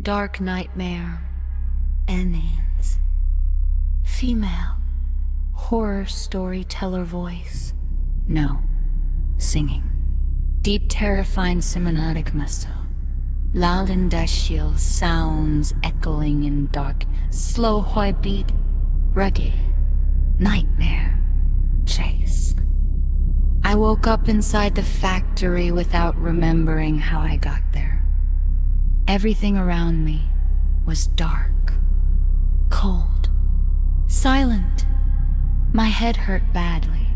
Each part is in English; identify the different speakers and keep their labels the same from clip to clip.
Speaker 1: Dark nightmare. Ennings. Female. Horror storyteller voice. No. Singing. Deep terrifying semiotic muscle. Loud industrial sounds echoing in darkness. Slow heartbeat. Rugged. Nightmare. Chase. I woke up inside the factory without remembering how I got there. Everything around me was dark, cold, silent. My head hurt badly.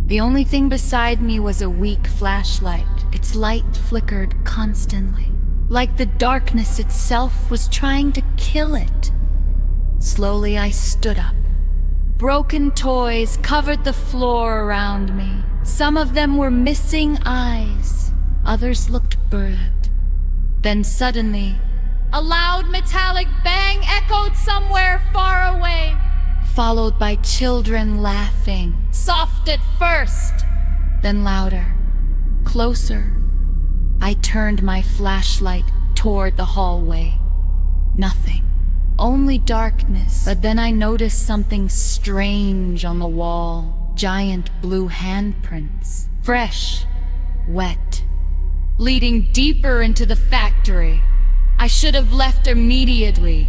Speaker 1: The only thing beside me was a weak flashlight. Its light flickered constantly, like the darkness itself was trying to kill it. Slowly I stood up. Broken toys covered the floor around me. Some of them were missing eyes. Others looked burdened. Then suddenly, a loud metallic bang echoed somewhere far away, followed by children laughing, soft at first, then louder, closer. I turned my flashlight toward the hallway. Nothing. Only darkness. But then I noticed something strange on the wall. Giant blue handprints. Fresh. Wet. Leading deeper into the factory. I should have left immediately.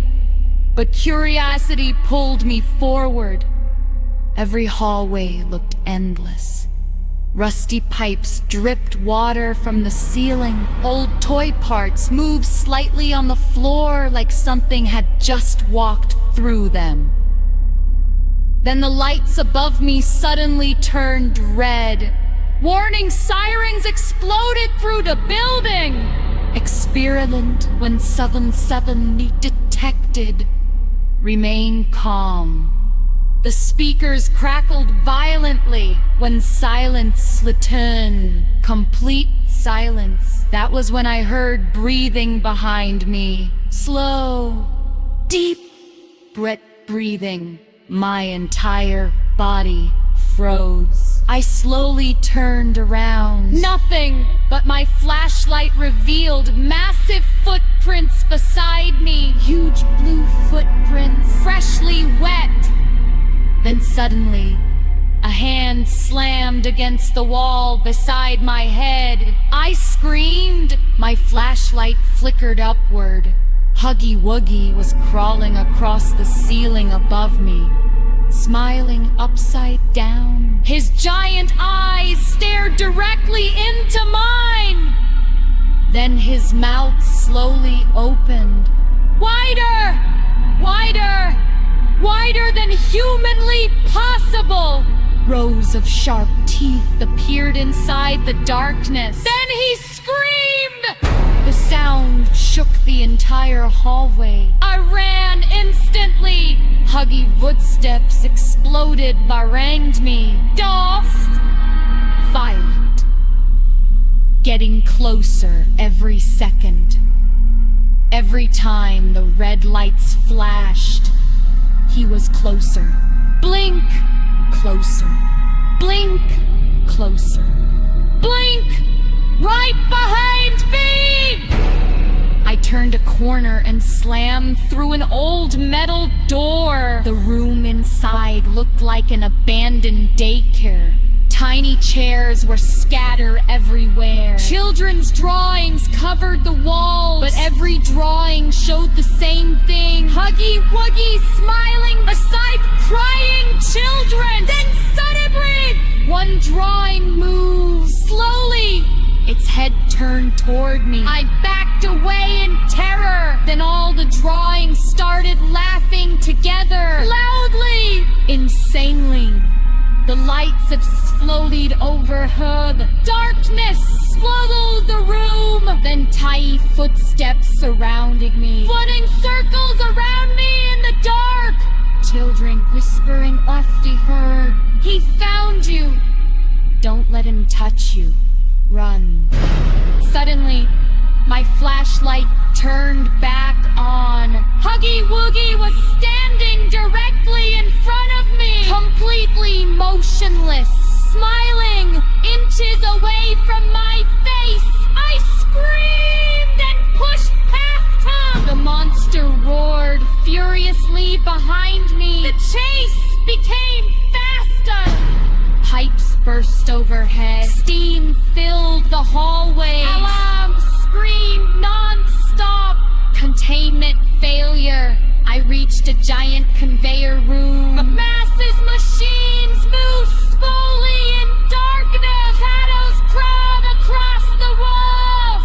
Speaker 1: But curiosity pulled me forward. Every hallway looked endless. Rusty pipes dripped water from the ceiling. Old toy parts moved slightly on the floor like something had just walked through them. Then the lights above me suddenly turned red. Warning sirens exploded through the building. Experiment when 77 detected. Remain calm. The speakers crackled violently when silence returned. Complete silence. That was when I heard breathing behind me. Slow, deep breathing. My entire body froze. I slowly turned around. Nothing but my flashlight revealed massive footprints beside me. Huge blue footprints, freshly wet. Then suddenly, a hand slammed against the wall beside my head. I screamed. My flashlight flickered upward. Huggy Wuggy was crawling across the ceiling above me, smiling upside down. His giant eyes stared directly into mine. Then his mouth slowly opened. Wider! Wider! Wider than humanly possible! Rows of sharp teeth appeared inside the darkness. Then he screamed! The sound shook the entire hallway. I ran instantly. Huggy footsteps exploded behind me. Doffed. Violent. Getting closer every second. Every time the red lights flashed, he was closer. Blink. Closer. Blink. Closer. Blink. Right behind me! I turned a corner and slammed through an old metal door. The room inside looked like an abandoned daycare. Tiny chairs were scattered everywhere. Children's drawings covered the walls, but every drawing showed the same thing. Huggy Wuggy smiling beside crying children. Then suddenly, one drawing moved slowly. Its head turned toward me. I backed away in terror. Then all the drawings started laughing together. Loudly. Insanely. The lights exploded overhead. Darkness swallowed the room. Then tiny footsteps surrounded me. Footing circles around me in the dark. Children whispering Lefty heard. He found you. Don't let him touch you. Run. Suddenly, my flashlight turned back on. Huggy Wuggy was standing directly in front of me, completely motionless, smiling inches away from my face. I screamed and pushed past him. chase became faster. Pipes burst overhead. Steam filled the hallways. Alarms screamed non-stop. Containment failure. I reached a giant conveyor room. Masses machines move slowly in darkness. Shadows crawl across the roof.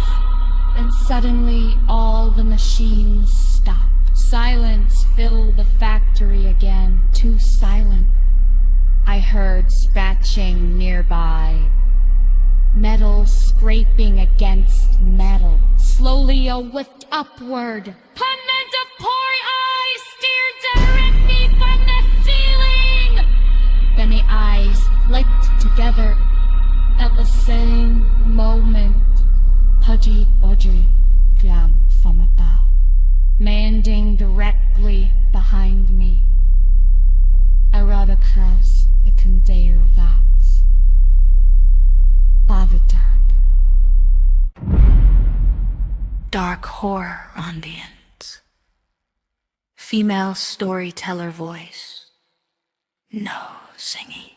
Speaker 1: Then suddenly all the machines stopped. Silence filled the factory again. Too silent. I heard scratching nearby. Metal scraping against metal. Slowly a whipped upward. Hundreds of poor eyes stared directly from the ceiling. Then the eyes clicked together at the same moment. Huggy Wuggy clam from above, landing directly behind me. I rode across the conveyor belts. Dark horror ambience. Female storyteller voice. No singing.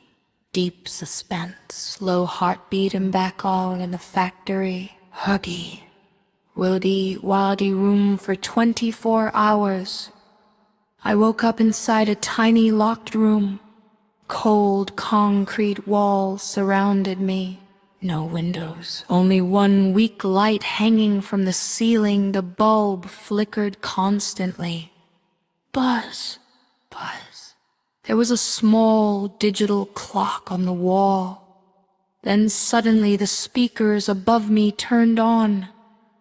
Speaker 1: Deep suspense, low heartbeat and back all in the factory. Huggy Wuggy room for 24 hours. I woke up inside a tiny locked room. Cold concrete walls surrounded me. No windows, only one weak light hanging from the ceiling. The bulb flickered constantly. Buzz. There was a small digital clock on the wall. Then suddenly the speakers above me turned on.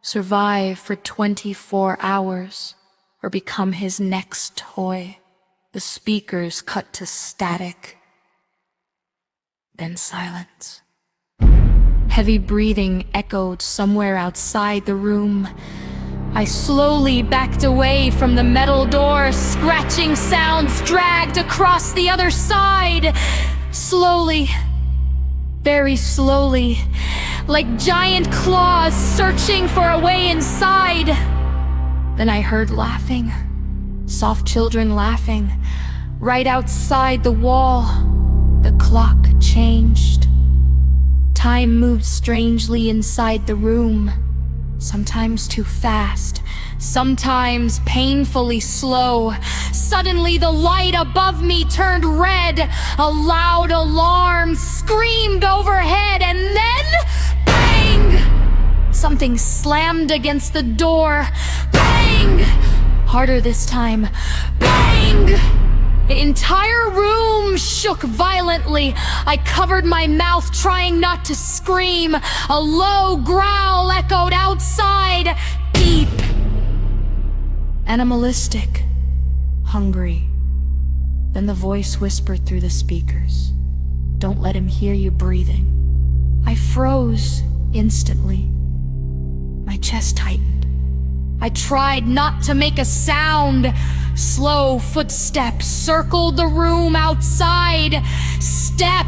Speaker 1: Survive for 24 hours, or become his next toy. The speakers cut to static. Then silence. Heavy breathing echoed somewhere outside the room. I slowly backed away from the metal door. Scratching sounds dragged across the other side. Slowly, very slowly, like giant claws searching for a way inside. Then I heard laughing, soft children laughing, right outside the wall. The clock changed. Time moved strangely inside the room. Sometimes too fast, sometimes painfully slow. Suddenly the light above me turned red. A loud alarm screamed overhead, and then bang! Something slammed against the door. Bang! Harder this time. Bang! The entire room shook violently. I covered my mouth, trying not to scream. A low growl echoed outside, deep, animalistic, hungry. Then the voice whispered through the speakers, "Don't let him hear you breathing." I froze instantly. My chest tightened. I tried not to make a sound. Slow footsteps circled the room outside. Step.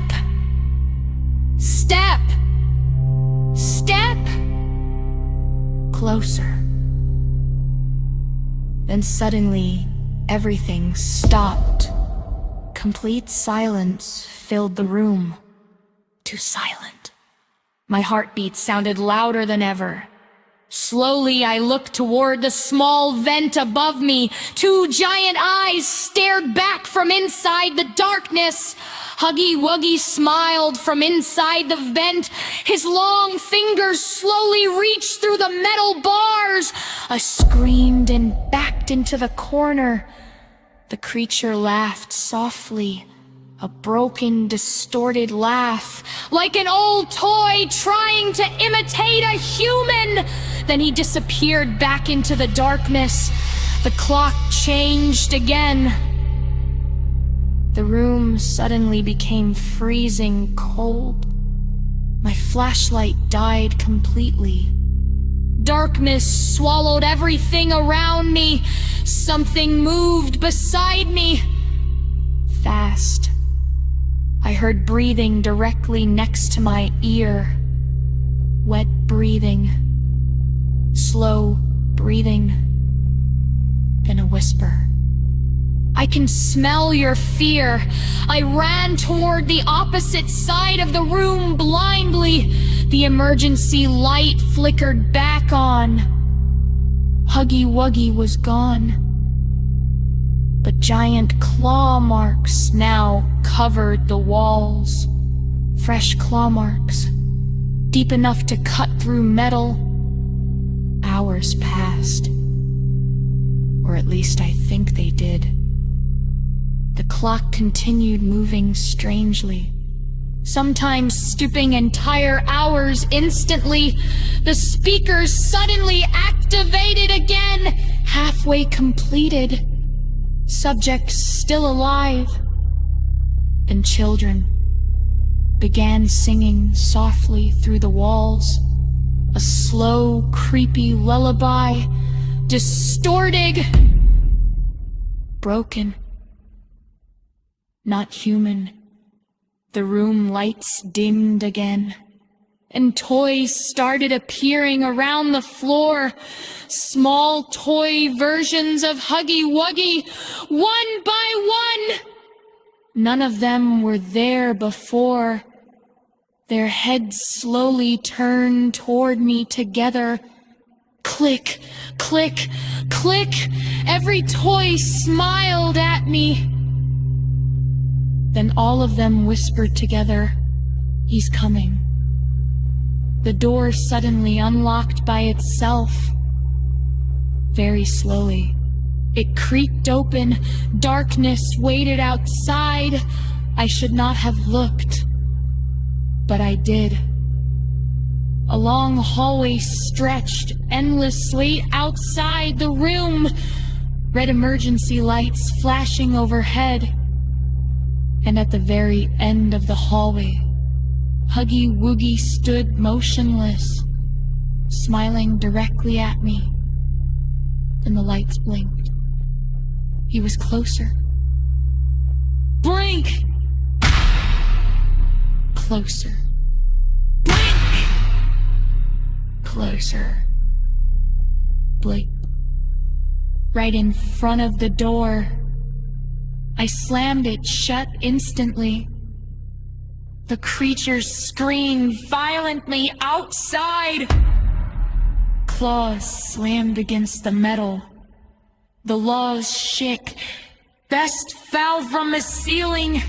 Speaker 1: Step. Step. Closer. Then suddenly, everything stopped. Complete silence filled the room. Too silent. My heartbeat sounded louder than ever. Slowly, I looked toward the small vent above me. Two giant eyes stared back from inside the darkness. Huggy Wuggy smiled from inside the vent. His long fingers slowly reached through the metal bars. I screamed and backed into the corner. The creature laughed softly. A broken, distorted laugh, like an old toy trying to imitate a human. Then he disappeared back into the darkness. The clock changed again. The room suddenly became freezing cold. My flashlight died completely. Darkness swallowed everything around me. Something moved beside me. Fast. I heard breathing directly next to my ear. Wet breathing. Slow breathing. Then a whisper. I can smell your fear. I ran toward the opposite side of the room blindly. The emergency light flickered back on. Huggy Wuggy was gone. But giant claw marks now covered the walls. Fresh claw marks, deep enough to cut through metal. Hours passed. Or at least I think they did. The clock continued moving strangely, sometimes skipping entire hours instantly. The speakers suddenly activated again, halfway completed. Subject still alive. And children began singing softly through the walls, a slow, creepy lullaby, distorted, broken. Not human. The room lights dimmed again, and toys started appearing around the floor. Small toy versions of Huggy Wuggy, one by one. None of them were there before. Their heads slowly turned toward me together. Click, click, click. Every toy smiled at me. Then all of them whispered together, "He's coming." The door suddenly unlocked by itself. Very slowly, it creaked open. Darkness waited outside. I should not have looked, but I did. A long hallway stretched endlessly outside the room, red emergency lights flashing overhead. And at the very end of the hallway, Huggy Wuggy stood motionless, smiling directly at me. Then the lights blinked. He was closer. Blink! Closer. Blink! Closer. Blink. Right in front of the door. I slammed it shut instantly. The creature screamed violently outside. Claws slammed against the metal. The laws shook. Dust fell from the ceiling.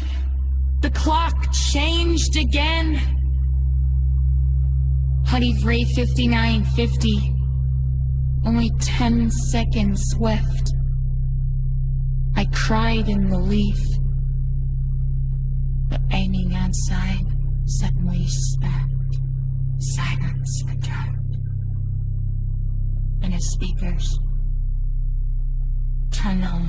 Speaker 1: The clock changed again. Honey 3:59:50. Only 10 seconds left. I cried in relief. But aiming outside suddenly stopped. Silence returned. And the speakers turned on.